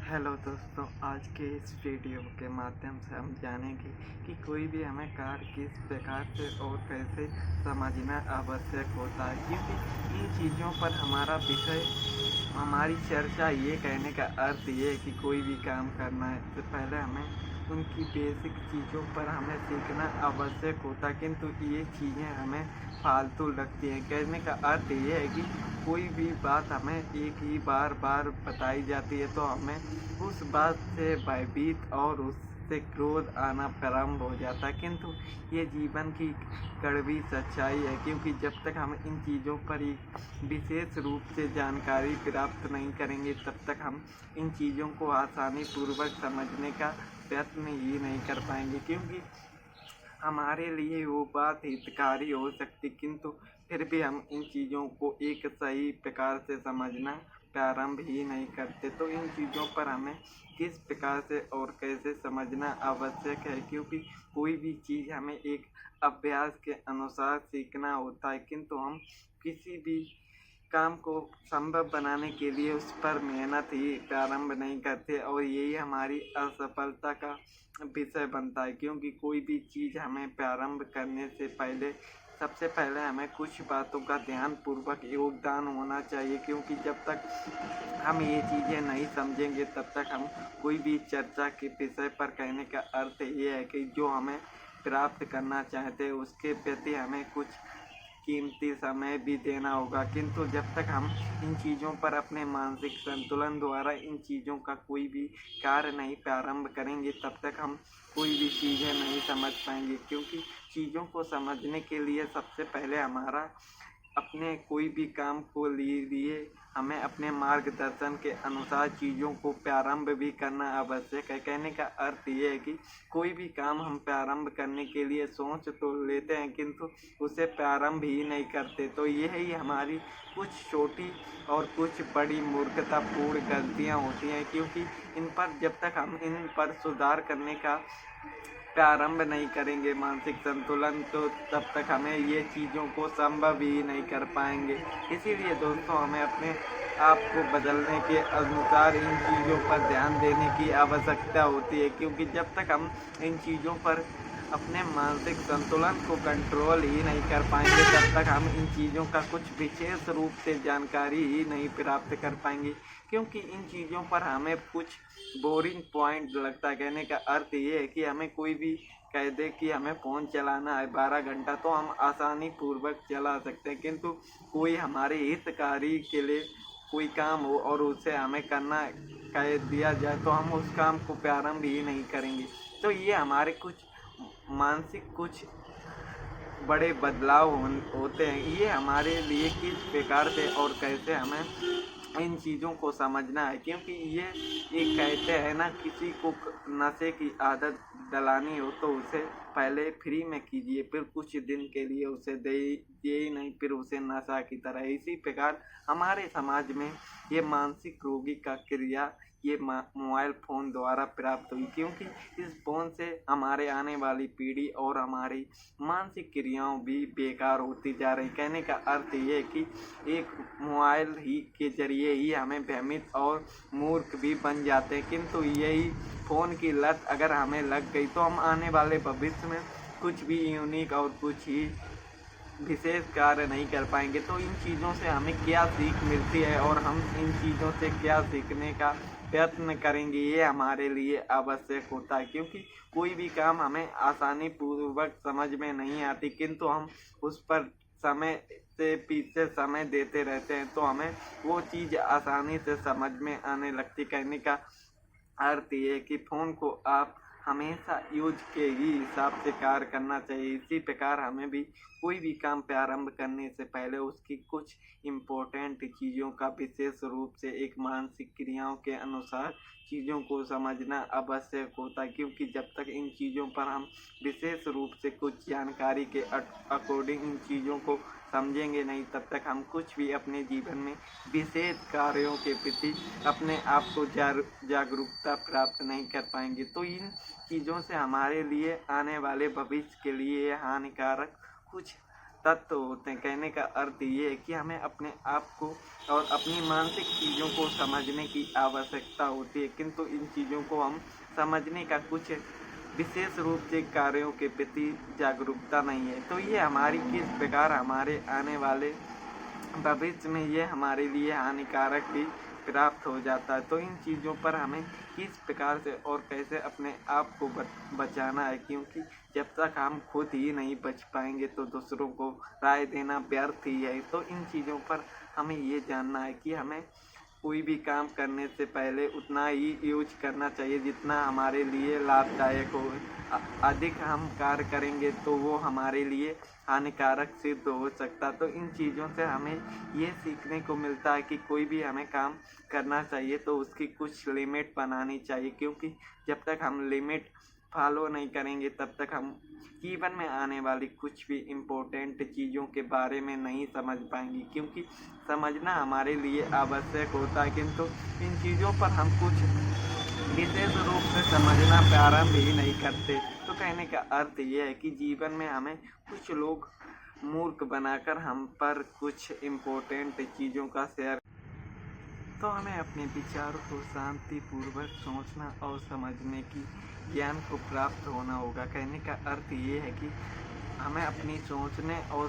Hello दोस्तों, आज के इस वीडियो के माध्यम से हम जानेंगे कि कोई भी हमें कार्य किस प्रकार से और कैसे समझना आवश्यक होता है, क्योंकि इन चीज़ों पर हमारा विषय हमारी चर्चा ये कहने का अर्थ ये है कि कोई भी काम करना है तो पहले हमें उनकी बेसिक चीज़ों पर हमें सीखना आवश्यक होता है, किंतु ये चीज़ें हमें फालतू लगती हैं। कहने का अर्थ ये है कि कोई भी बात हमें एक ही बार बार बताई जाती है तो हमें उस बात से भयभीत और उससे क्रोध आना प्रारंभ हो जाता है, किंतु ये जीवन की कड़वी सच्चाई है। क्योंकि जब तक हम इन चीज़ों पर एक विशेष रूप से जानकारी प्राप्त नहीं करेंगे तब तक हम इन चीज़ों को आसानी पूर्वक समझने का प्रयत्न ही नहीं कर पाएंगे, क्योंकि हमारे लिए वो बात हितकारी हो सकती, किंतु फिर भी हम इन चीज़ों को एक सही प्रकार से समझना प्रारंभ ही नहीं करते। तो इन चीज़ों पर हमें किस प्रकार से और कैसे समझना आवश्यक है, क्योंकि कोई भी चीज़ हमें एक अभ्यास के अनुसार सीखना होता है, किंतु हम किसी भी काम को संभव बनाने के लिए उस पर मेहनत ही प्रारंभ नहीं करते, और यही हमारी असफलता का विषय बनता है। क्योंकि कोई भी चीज़ हमें प्रारंभ करने से पहले सबसे पहले हमें कुछ बातों का ध्यानपूर्वक योगदान होना चाहिए, क्योंकि जब तक हम ये चीज़ें नहीं समझेंगे तब तक हम कोई भी चर्चा के विषय पर कहने का अर्थ ये है कि जो हमें प्राप्त करना चाहते हैं उसके प्रति हमें कुछ कीमती समय भी देना होगा। किंतु जब तक हम इन चीज़ों पर अपने मानसिक संतुलन द्वारा इन चीज़ों का कोई भी कार्य नहीं प्रारंभ करेंगे तब तक हम कोई भी चीज़ें नहीं समझ पाएंगे, क्योंकि चीज़ों को समझने के लिए सबसे पहले हमारा अपने कोई भी काम को लिए हमें अपने मार्गदर्शन के अनुसार चीज़ों को प्रारंभ भी करना आवश्यक है। कहने का अर्थ ये है कि कोई भी काम हम प्रारंभ करने के लिए सोच तो लेते हैं, किंतु उसे प्रारंभ ही नहीं करते। तो यही हमारी कुछ छोटी और कुछ बड़ी मूर्खतापूर्ण गलतियाँ होती हैं, क्योंकि इन पर जब तक हम इन पर सुधार करने का प्रारंभ नहीं करेंगे मानसिक संतुलन, तो तब तक हमें ये चीज़ों को संभव ही नहीं कर पाएंगे। इसीलिए दोस्तों, हमें अपने आप को बदलने के अनुसार इन चीज़ों पर ध्यान देने की आवश्यकता होती है, क्योंकि जब तक हम इन चीज़ों पर अपने मानसिक संतुलन को कंट्रोल ही नहीं कर पाएंगे तब तक हम इन चीज़ों का कुछ विशेष रूप से जानकारी ही नहीं प्राप्त कर पाएंगे, क्योंकि इन चीज़ों पर हमें कुछ बोरिंग पॉइंट लगता है। कहने का अर्थ ये है कि हमें कोई भी कह दे कि हमें फ़ोन चलाना है 12 घंटा तो हम आसानी पूर्वक चला सकते हैं, किंतु कोई हमारे हितकारी के लिए कोई काम हो और उसे हमें करना कह दिया जाए तो हम उस काम को प्रारंभ ही नहीं करेंगे। तो ये हमारे कुछ मानसिक कुछ बड़े बदलाव होते हैं। ये हमारे लिए किस प्रकार से और कैसे हमें इन चीज़ों को समझना है, क्योंकि ये एक कहते हैं ना, किसी को नशे की आदत डलानी हो तो उसे पहले फ्री में कीजिए, फिर कुछ दिन के लिए उसे दीजिए ही नहीं, फिर उसे नशा की तरह। इसी प्रकार हमारे समाज में ये मानसिक रोगी का क्रिया ये मोबाइल फ़ोन द्वारा प्राप्त हुई, क्योंकि इस फ़ोन से हमारे आने वाली पीढ़ी और हमारी मानसिक क्रियाओं भी बेकार होती जा रही। कहने का अर्थ ये है कि एक मोबाइल ही के जरिए ही हमें भ्रमित और मूर्ख भी बन जाते हैं, किंतु यही फ़ोन की लत अगर हमें लग गई तो हम आने वाले भविष्य में कुछ भी यूनिक और कुछ ही विशेष कार्य नहीं कर पाएंगे। तो इन चीज़ों से हमें क्या सीख मिलती है और हम इन चीज़ों से क्या सीखने का प्रयत्न करेंगे, ये हमारे लिए आवश्यक होता है। क्योंकि कोई भी काम हमें आसानी पूर्वक समझ में नहीं आती, किंतु हम उस पर समय से पीछे समय देते रहते हैं तो हमें वो चीज़ आसानी से समझ में आने लगती। कहने का अर्थ ये है कि फ़ोन को आप हमेशा यूज के ही हिसाब से कार्य करना चाहिए। इसी प्रकार हमें भी कोई भी काम प्रारंभ करने से पहले उसकी कुछ इम्पोर्टेंट चीज़ों का विशेष रूप से एक मानसिक क्रियाओं के अनुसार चीज़ों को समझना आवश्यक होता है, क्योंकि जब तक इन चीज़ों पर हम विशेष रूप से कुछ जानकारी के अकॉर्डिंग इन चीज़ों को समझेंगे नहीं तब तक हम कुछ भी अपने जीवन में विशेष कार्यों के प्रति अपने आप को जागरूकता प्राप्त नहीं कर पाएंगे। तो इन चीज़ों से हमारे लिए आने वाले भविष्य के लिए हानिकारक कुछ तत्व होते हैं। कहने का अर्थ ये है कि हमें अपने आप को और अपनी मानसिक चीज़ों को समझने की आवश्यकता होती है, किंतु इन चीज़ों को हम समझने का कुछ विशेष रूप से कार्यों के प्रति जागरूकता नहीं है। तो ये हमारी किस प्रकार हमारे आने वाले भविष्य में ये हमारे लिए हानिकारक भी प्राप्त हो जाता है। तो इन चीज़ों पर हमें किस प्रकार से और कैसे अपने आप को बचाना है, क्योंकि जब तक हम खुद ही नहीं बच पाएंगे तो दूसरों को राय देना व्यर्थ ही है। तो इन चीज़ों पर हमें ये जानना है कि हमें कोई भी काम करने से पहले उतना ही यूज करना चाहिए जितना हमारे लिए लाभदायक हो। अधिक हम कार्य करेंगे तो वो हमारे लिए हानिकारक सिद्ध हो सकता। तो इन चीज़ों से हमें ये सीखने को मिलता है कि कोई भी हमें काम करना चाहिए तो उसकी कुछ लिमिट बनानी चाहिए, क्योंकि जब तक हम लिमिट फॉलो नहीं करेंगे तब तक हम जीवन में आने वाली कुछ भी इम्पोर्टेंट चीज़ों के बारे में नहीं समझ पाएंगे, क्योंकि समझना हमारे लिए आवश्यक होता है, किंतु इन चीज़ों पर हम कुछ विशेष रूप से समझना प्रारंभ ही नहीं करते। तो कहने का अर्थ ये है कि जीवन में हमें कुछ लोग मूर्ख बनाकर हम पर कुछ इम्पोर्टेंट चीज़ों का शेयर, तो हमें अपने विचारों को शांतिपूर्वक सोचना और समझने की ज्ञान को प्राप्त होना होगा। कहने का अर्थ ये है कि हमें अपनी सोचने और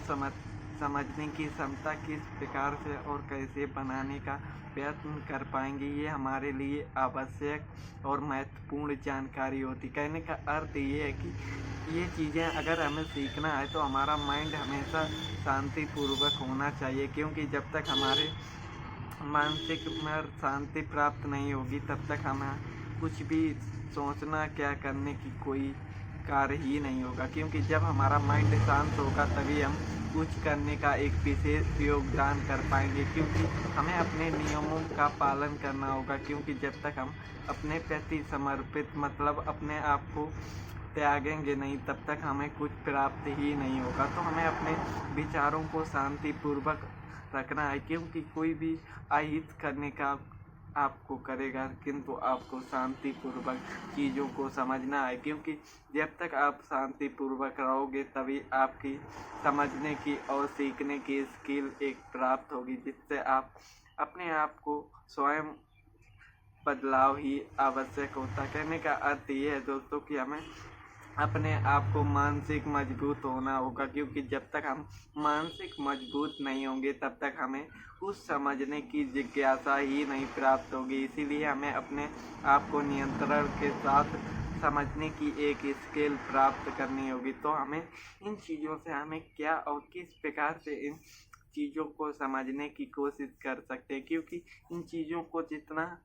समझने की क्षमता किस प्रकार से और कैसे बनाने का प्रयत्न कर पाएंगे, ये हमारे लिए आवश्यक और महत्वपूर्ण जानकारी होती। कहने का अर्थ ये है कि ये चीज़ें अगर हमें सीखना है तो हमारा माइंड हमेशा शांतिपूर्वक होना चाहिए, क्योंकि जब तक हमारे मानसिक में शांति प्राप्त नहीं होगी तब तक हमें कुछ भी सोचना क्या करने की कोई कार्य ही नहीं होगा। क्योंकि जब हमारा माइंड शांत होगा तभी हम कुछ करने का एक विशेष योगदान कर पाएंगे, क्योंकि हमें अपने नियमों का पालन करना होगा। क्योंकि जब तक हम अपने प्रति समर्पित मतलब अपने आप को त्यागेंगे नहीं तब तक हमें कुछ प्राप्त ही नहीं होगा। तो हमें अपने विचारों को शांतिपूर्वक रखना है, क्योंकि कोई भी अहित करने का आपको करेगा, किंतु आपको शांतिपूर्वक चीज़ों को समझना है। क्योंकि जब तक आप शांतिपूर्वक रहोगे तभी आपकी समझने की और सीखने की स्किल एक प्राप्त होगी, जिससे आप अपने आप को स्वयं बदलाव ही आवश्यक होता। कहने का अर्थ ये है दोस्तों कि हमें अपने आप को मानसिक मजबूत होना होगा, क्योंकि जब तक हम मानसिक मजबूत नहीं होंगे तब तक हमें कुछ समझने की जिज्ञासा ही नहीं प्राप्त होगी। इसीलिए हमें अपने आप को नियंत्रण के साथ समझने की एक स्किल प्राप्त करनी होगी। तो हमें इन चीज़ों से हमें क्या और किस प्रकार से इन चीज़ों को समझने की कोशिश कर सकते हैं, क्योंकि इन चीज़ों को जितना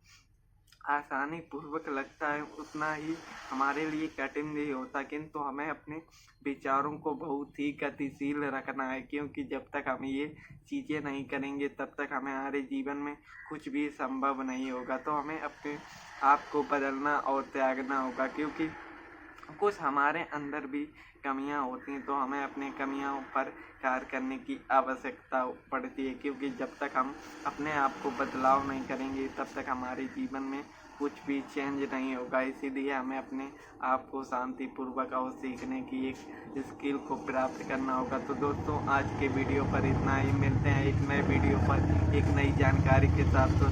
आसानी पूर्वक लगता है उतना ही हमारे लिए कठिन भी होता है। किंतु हमें अपने विचारों को बहुत ही गतिशील रखना है, क्योंकि जब तक हम ये चीज़ें नहीं करेंगे तब तक हमारे जीवन में कुछ भी संभव नहीं होगा। तो हमें अपने आप को बदलना और त्यागना होगा, क्योंकि कुछ हमारे अंदर भी कमियां होती हैं, तो हमें अपने कमियों पर कार्य करने की आवश्यकता पड़ती है। क्योंकि जब तक हम अपने आप को बदलाव नहीं करेंगे तब तक हमारे जीवन में कुछ भी चेंज नहीं होगा। इसीलिए हमें अपने आप को शांतिपूर्वक और सीखने की एक स्किल को प्राप्त करना होगा। तो दोस्तों आज के वीडियो पर इतना ही, मिलते हैं एक नए वीडियो पर एक नई जानकारी के साथ। तो